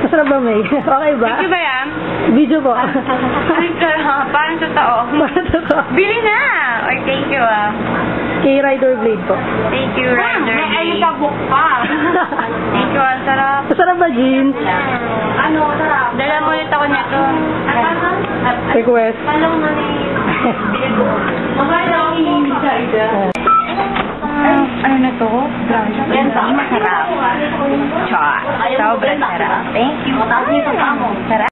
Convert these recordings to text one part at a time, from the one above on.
Masarap ba, May? Okay ba? Video ba yan? Video po. Ay, parang totoo. Parang totoo. Bili na! Or thank you, Kay Rider Blade po. Thank you, Rider May Blade. ayun sa book pa. Thank you, ang sarap. Masarap ba, Jean? Ano, sarap. Dala mo ulit ako nito. Request. Palong na ni... Maganda ang inside. Ano na to? Yan ba? Masarap. Char. Sobrang sarap. Thank you. Sarap.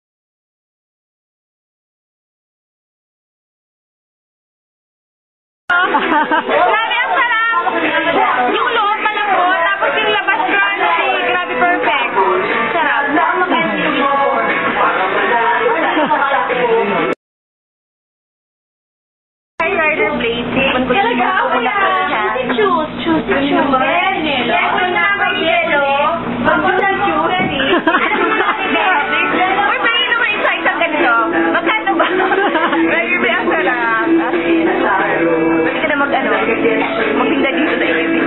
Grabe ang sarap! Yung loob malambot, tapos yung labas crunchy. Grabe, perfect. Sarap. Hi, Rider Blade. Talaga ako yan. Choose. Yellow na may yellow. Bagong na choose. Uy, pwede naman isa-isang ganito. Magkano ba? Rider Blade, ang sarap. Pwede ka na magpinda dito sa ibig.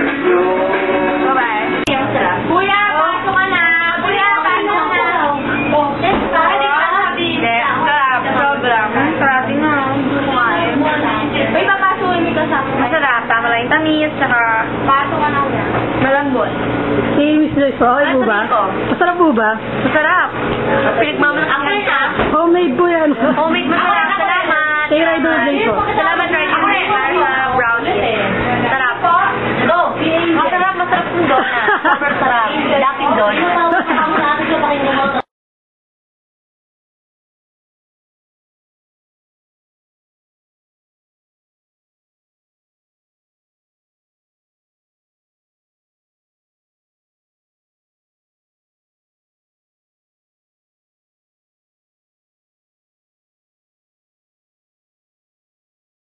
Bye-bye. Kuya, pasok ka na. Kuya, pasok na. Let's go. Sarap. Sobrang. Sarap din na. Uy, papasukin mo ka sa akin. Masarap. Tama lang yung tamis, tsaka Pasok ka na. malambot. Si Miss Joyce po, okay po ba? Masarap po ba? Masarap. Pinagmamalaki ka. Homemade po yan. Homemade masarap. Salamat. Kay Rider Blade po. Salamat, Rider Blade. Sa brownie. Sarap. Go. Masarap yung donut. Super sarap. Daking donut.